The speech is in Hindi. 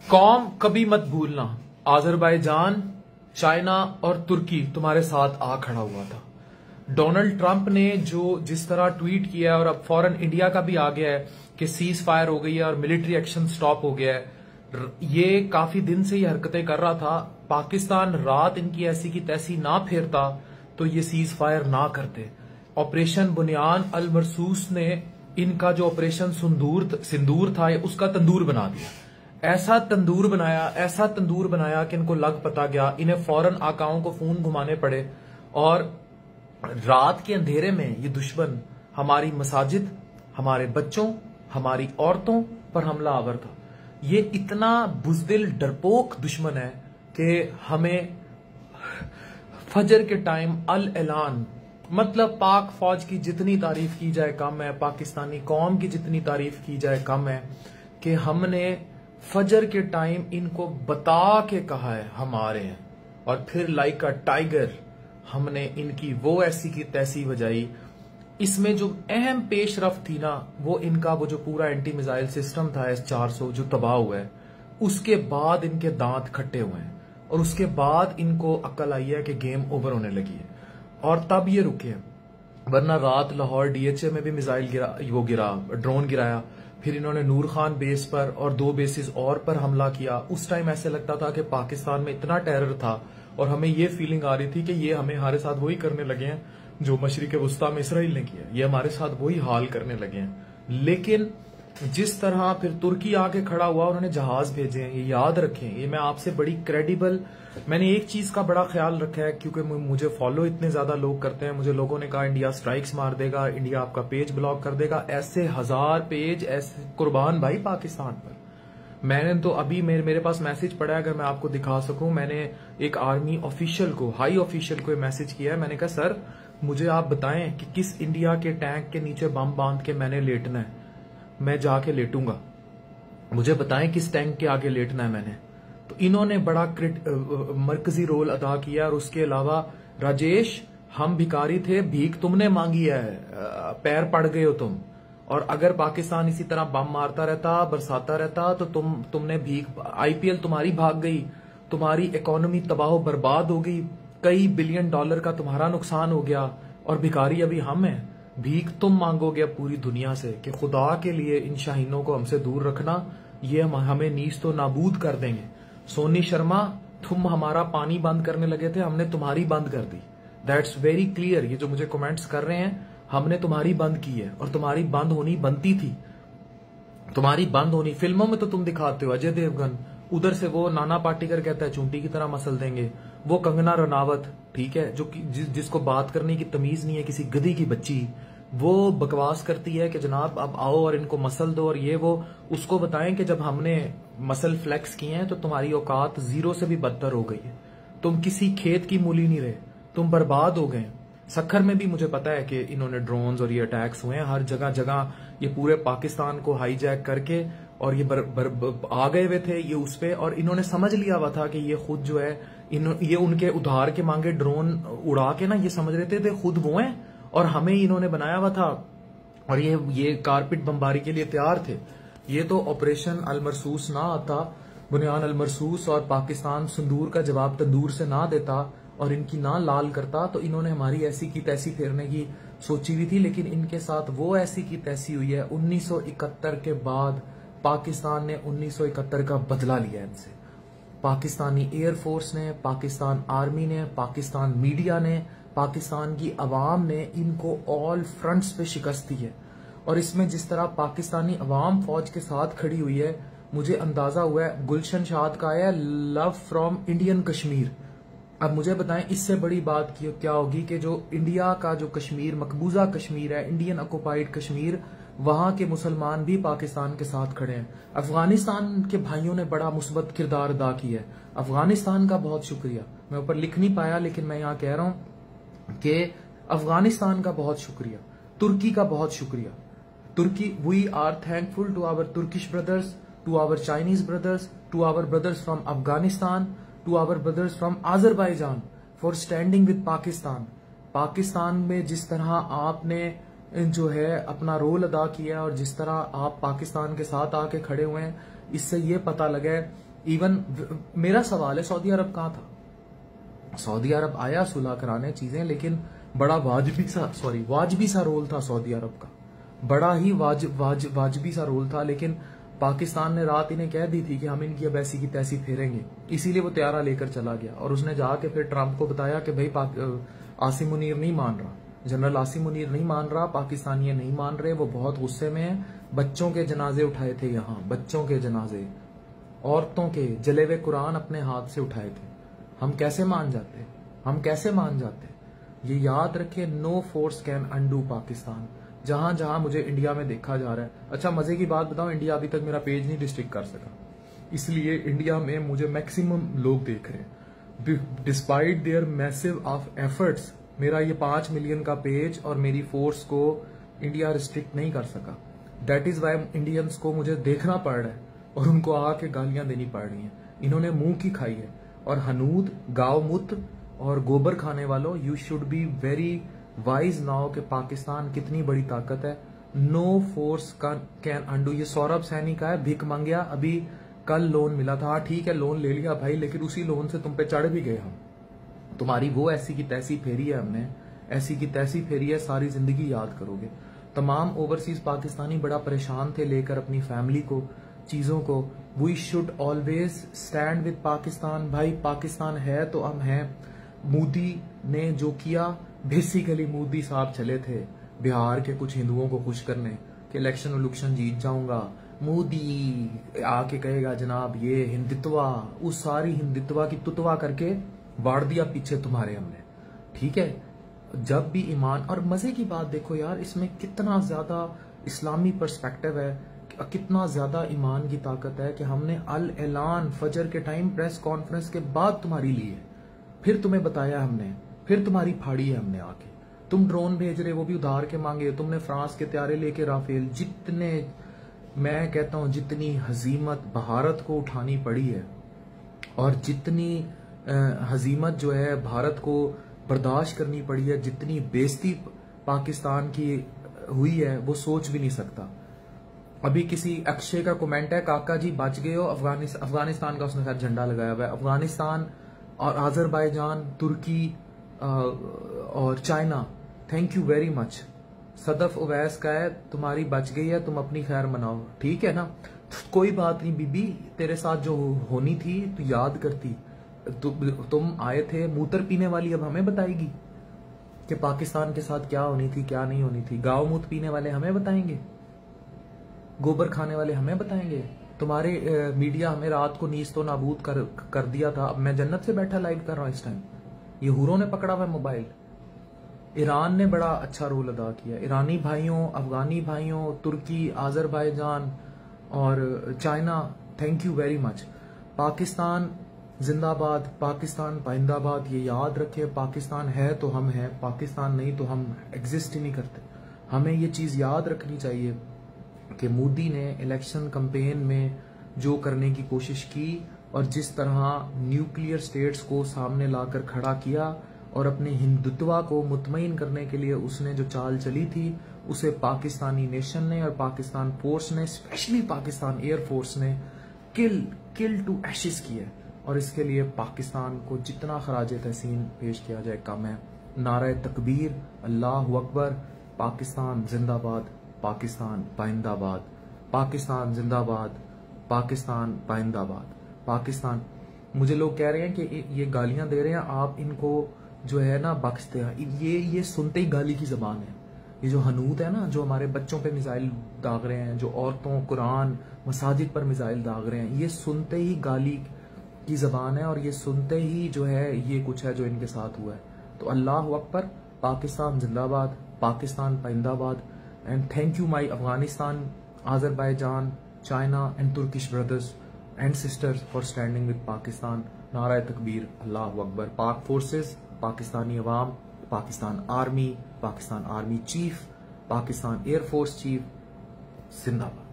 कौम कभी मत भूलना, आजरबाईजान, चाइना और तुर्की तुम्हारे साथ आ खड़ा हुआ था। डोनाल्ड ट्रंप ने जो जिस तरह ट्वीट किया है और अब फौरन इंडिया का भी आ गया है कि सीज फायर हो गई है और मिलिट्री एक्शन स्टॉप हो गया है। ये काफी दिन से ये हरकतें कर रहा था। पाकिस्तान रात इनकी ऐसी की तैसी ना फेरता तो ये सीज फायर ना करते। ऑपरेशन बुनियान अल मरसूस ने इनका जो ऑपरेशन सिंदूर था उसका तंदूर बना दिया। ऐसा तंदूर बनाया कि इनको लग पता गया। इन्हें फौरन आकाओं को फोन घुमाने पड़े और रात के अंधेरे में ये दुश्मन हमारी मसाजिद, हमारे बच्चों, हमारी औरतों पर हमला आवर था। ये इतना बुजदिल डरपोक दुश्मन है कि हमें फजर के टाइम अल ऐलान, मतलब पाक फौज की जितनी तारीफ की जाए कम है, पाकिस्तानी कौम की जितनी तारीफ की जाए कम है, कि हमने फजर के टाइम इनको बता के कहा है हमारे हैं, और फिर लाइक अ टाइगर हमने इनकी वो ऐसी की तैसी बजाई। इसमें जो अहम पेशरफ थी ना, वो इनका वो जो पूरा एंटी मिसाइल सिस्टम था S-400 जो तबाह हुआ है, उसके बाद इनके दांत खट्टे हुए हैं और उसके बाद इनको अक्ल आई है कि गेम ओवर होने लगी है और तब ये रुके हैं। वरना रात लाहौर DHA में भी मिसाइल ड्रोन गिराया। फिर इन्होंने नूर खान बेस पर और 2 बेसिस और पर हमला किया। उस टाइम ऐसे लगता था कि पाकिस्तान में इतना टेरर था और हमें ये फीलिंग आ रही थी कि ये हमें हमारे साथ वही करने लगे हैं जो मशरिक वस्ता में इसराइल ने किया। ये हमारे साथ वही हाल करने लगे हैं। लेकिन जिस तरह फिर तुर्की आके खड़ा हुआ, उन्होंने जहाज भेजे हैं, ये याद रखें। ये मैं आपसे बड़ी क्रेडिबल, मैंने एक चीज का बड़ा ख्याल रखा है क्योंकि मुझे फॉलो इतने ज्यादा लोग करते हैं। मुझे लोगों ने कहा इंडिया स्ट्राइक्स मार देगा, इंडिया आपका पेज ब्लॉक कर देगा। ऐसे 1000 पेज ऐसे कुर्बान भाई पाकिस्तान पर। मैंने तो अभी मेरे पास मैसेज पड़ा है, अगर मैं आपको दिखा सकूं। मैंने एक आर्मी ऑफिशियल को, हाई ऑफिशियल को मैसेज किया है। मैंने कहा सर मुझे आप बताएं कि किस इंडिया के टैंक के नीचे बम बांध के मैंने लेटना है, मैं जाके लेटूंगा। मुझे बताएं किस टैंक के आगे लेटना है मैंने। तो इन्होंने बड़ा मरकजी रोल अदा किया। और उसके अलावा राजेश, हम भिखारी थे, भीख तुमने मांगी है, पैर पड़ गए हो तुम। और अगर पाकिस्तान इसी तरह बम मारता रहता, बरसाता रहता, तो तुमने भीख, IPL तुम्हारी भाग गई, तुम्हारी इकोनॉमी तबाह बर्बाद हो गई, कई बिलियन डॉलर का तुम्हारा नुकसान हो गया। और भिखारी अभी हम हैं। भीख तुम मांगोगे अब पूरी दुनिया से कि खुदा के लिए इन शाहीनों को हमसे दूर रखना, ये हमें नीच तो नाबूद कर देंगे। सोनी शर्मा, तुम हमारा पानी बंद करने लगे थे, हमने तुम्हारी बंद कर दी। That's very clear. ये जो मुझे कमेंट्स कर रहे हैं, हमने तुम्हारी बंद की है और तुम्हारी बंद होनी बनती थी। तुम्हारी बंद होनी, फिल्मों में तो तुम दिखाते हो अजय देवगन, उधर से वो नाना पाटेकर कहता है चूंटी की तरह मसल देंगे, वो कंगना रनावत, ठीक है, जो जिसको बात करने की तमीज नहीं है, किसी गधी की बच्ची, वो बकवास करती है कि जनाब अब आओ और इनको मसल दो और ये वो। उसको बताएं कि जब हमने मसल फ्लेक्स किए हैं तो तुम्हारी औकात 0 से भी बदतर हो गई है। तुम किसी खेत की मूली नहीं रहे, तुम बर्बाद हो गए। सखर में भी मुझे पता है कि इन्होंने ड्रोन्स और ये अटैक्स हुए हैं हर जगह जगह। ये पूरे पाकिस्तान को हाईजैक करके और ये आ गए हुए थे ये उस पे, और इन्होंने समझ लिया हुआ था कि ये खुद जो है ये उनके उधार के मांगे ड्रोन उड़ा के ना, ये समझ रहे थे खुद वो हैं और हमें इन्होंने बनाया हुआ था। और ये कारपेट बमबारी के लिए तैयार थे। ये तो ऑपरेशन अल मरसूस ना आता, बुनियान अल मरसूस, और पाकिस्तान संदूर का जवाब तंदूर से ना देता और इनकी ना लाल करता, तो इन्होंने हमारी ऐसी की तैसी फेरने की सोची हुई थी। लेकिन इनके साथ वो ऐसी की तैसी हुई है। 1971 के बाद पाकिस्तान ने 1971 का बदला लिया इनसे। पाकिस्तानी एयरफोर्स ने, पाकिस्तान आर्मी ने, पाकिस्तान मीडिया ने, पाकिस्तान की अवाम ने इनको ऑल फ्रंट्स पे शिकस्त दी है। और इसमें जिस तरह पाकिस्तानी अवाम फौज के साथ खड़ी हुई है, मुझे अंदाजा हुआ है, गुलशन शाद का आया लव फ्रॉम इंडियन कश्मीर। अब मुझे बताएं इससे बड़ी बात क्या होगी कि जो इंडिया का जो कश्मीर, मकबूजा कश्मीर है, इंडियन ऑक्युपाइड कश्मीर, वहां के मुसलमान भी पाकिस्तान के साथ खड़े हैं। अफगानिस्तान के भाइयों ने बड़ा मुस्बत किरदार अदा किया है। अफगानिस्तान का बहुत शुक्रिया। मैं ऊपर लिख नहीं पाया लेकिन मैं यहाँ कह रहा हूं कि अफगानिस्तान का बहुत शुक्रिया, तुर्की का बहुत शुक्रिया। Turkey, we are thankful to our Turkish brothers, to our Chinese brothers, to our brothers from Afghanistan, to our brothers from Azerbaijan for standing with Pakistan. Pakistan में जिस तरह आपने जो है अपना रोल अदा किया और जिस तरह आप पाकिस्तान के साथ आके खड़े हुए हैं, इससे ये पता लगा इवन मेरा सवाल है, सऊदी अरब कहाँ था? सऊदी अरब आया सुलह कराने चीजें, लेकिन बड़ा वाजबी सा रोल था सऊदी अरब का, बड़ा ही वाजबी सा रोल था। लेकिन पाकिस्तान ने रात इन्हें कह दी थी कि हम इनकी अब ऐसी की तैसी फेरेंगे, इसीलिए वो त्यारा लेकर चला गया। और उसने जाके फिर ट्रंप को बताया कि भाई आसिम मुनीर नहीं मान रहा, जनरल आसिम मुनीर नहीं मान रहा, पाकिस्तानी नहीं मान रहे, वो बहुत गुस्से में है। बच्चों के जनाजे उठाए थे यहाँ, बच्चों के जनाजे, औरतों के जले हुए कुरान अपने हाथ से उठाए थे। हम कैसे मान जाते? हम कैसे मान जाते? ये याद रखिए, no force can undo Pakistan. जहां जहां मुझे इंडिया में देखा जा रहा है, अच्छा मजे की बात बताऊं, इंडिया अभी तक मेरा पेज नहीं रिस्ट्रिक्ट कर सका, इसलिए इंडिया में मुझे मैक्सिमम लोग देख रहे हैं। Despite there massive of efforts, मेरा ये 5 मिलियन का पेज और मेरी फोर्स को इंडिया रिस्ट्रिक्ट नहीं कर सका। दैट इज वाई इंडियंस को मुझे देखना पड़ रहा है और उनको आके गालियां देनी पड़ रही हैं। इन्होंने मुंह की खाई है। और हनूद, गांव मुत और गोबर खाने वालों, you should be very wise now कि पाकिस्तान कितनी बड़ी ताकत है। No force can undo. ये सौरभ सैनी का है, भिख मांगिया, अभी कल लोन मिला था। हाँ ठीक है, लोन ले लिया भाई, लेकिन उसी लोन से तुम पे चढ़ भी गए हम। तुम्हारी वो ऐसी की तैसी फेरी है, हमने ऐसी की तैसी फेरी है, सारी जिंदगी याद करोगे। तमाम ओवरसीज पाकिस्तानी बड़ा परेशान थे लेकर अपनी फैमिली को, चीजों को। We should always stand with Pakistan. भाई पाकिस्तान है तो हम हैं। मोदी ने जो किया, बेसिकली मोदी साहब चले थे बिहार के कुछ हिंदुओं को खुश करने कि इलेक्शन जीत जाऊंगा, मोदी आके कहेगा जनाब ये हिंदुत्वा, उस सारी हिंदुत्वा की तुतवा करके वाड़ दिया पीछे तुम्हारे हमने। ठीक है, जब भी ईमान, और मजे की बात देखो यार, इसमें कितना ज्यादा इस्लामी पर्सपेक्टिव है, कितना ज्यादा ईमान की ताकत है कि हमने अल ऐलान फजर के टाइम प्रेस कॉन्फ्रेंस के बाद तुम्हारी ली है, फिर तुम्हें बताया हमने, फिर तुम्हारी फाड़ी है हमने आके। तुम ड्रोन भेज रहे, वो भी उधार के मांगे, तुमने फ्रांस के त्यारे लेके राफेल, जितने, मैं कहता हूं जितनी हजीमत भारत को उठानी पड़ी है और जितनी हजीमत जो है भारत को बर्दाश्त करनी पड़ी है, जितनी बेइज्जती पाकिस्तान की हुई है, वो सोच भी नहीं सकता। अभी किसी अक्षय का कमेंट है, काका जी बच गए हो, अफगानिस्तान का उसने शायद झंडा लगाया हुआ है। अफगानिस्तान और आजरबाईजान, तुर्की और China, thank you very much. Sadaf Uwais का है, तुम्हारी बच गई है, तुम अपनी खैर मनाओ, ठीक है ना। कोई बात नहीं बीबी, तेरे साथ जो होनी थी तू याद करती। तुम आए थे, मूत्र पीने वाली अब हमें बताएगी कि पाकिस्तान के साथ क्या होनी थी क्या नहीं होनी थी। गाँव मूत पीने वाले हमें बताएंगे, गोबर खाने वाले हमें बताएंगे। तुम्हारे मीडिया हमें रात को नीस तो नाबूद कर दिया था। अब मैं जन्नत से बैठा लाइव कर रहा हूं इस टाइम, ये हुरों ने पकड़ा हुआ मोबाइल। ईरान ने बड़ा अच्छा रोल अदा किया, ईरानी भाइयों, अफगानी भाइयों, तुर्की, आजरबाईजान और China, thank you very much. Pakistan जिंदाबाद, पाकिस्तान पाइंदाबाद। ये याद रखे, पाकिस्तान है तो हम हैं, पाकिस्तान नहीं तो हम एग्जिस्ट ही नहीं करते। हमें ये चीज याद रखनी चाहिए कि मोदी ने इलेक्शन कैंपेन में जो करने की कोशिश की और जिस तरह न्यूक्लियर स्टेट्स को सामने लाकर खड़ा किया और अपने हिंदुत्वा को मुतमईन करने के लिए उसने जो चाल चली थी, उसे पाकिस्तानी नेशन ने और पाकिस्तान फोर्स ने, स्पेशली पाकिस्तान एयर फोर्स ने किल टू एशेस किया। और इसके लिए पाकिस्तान को जितना खराजे तहसीन पेश किया जाए कम है। नारे तकबीर, अल्लाह अकबर, पाकिस्तान जिंदाबाद, पाकिस्तान पाइंदाबाद, पाकिस्तान जिंदाबाद, पाकिस्तान पाइंदाबाद, पाकिस्तान। मुझे लोग कह रहे हैं कि ये गालियां दे रहे हैं, आप इनको जो है ना बख्शते हैं। ये सुनते ही गाली की जबान है। ये जो हनूद है ना, जो हमारे बच्चों पे मिसाइल दाग रहे हैं, जो औरतों, कुरान, मसाजिद पर मिसाइल दाग रहे हैं, ये सुनते ही गाली की जबान है और ये सुनते ही जो है ये कुछ है जो इनके साथ हुआ है। तो अल्लाह अकबर, पाकिस्तान जिंदाबाद, Pakistan पाइंदाबाद। And thank you my Afghanistan, Azerbaijan, China and Turkish brothers and sisters for standing with Pakistan. नारा तकबीर, अल्लाह अकबर। पाक फोर्सेस, पाकिस्तानी अवाम, Pakistan army chief, Pakistan air force chief, जिंदाबाद।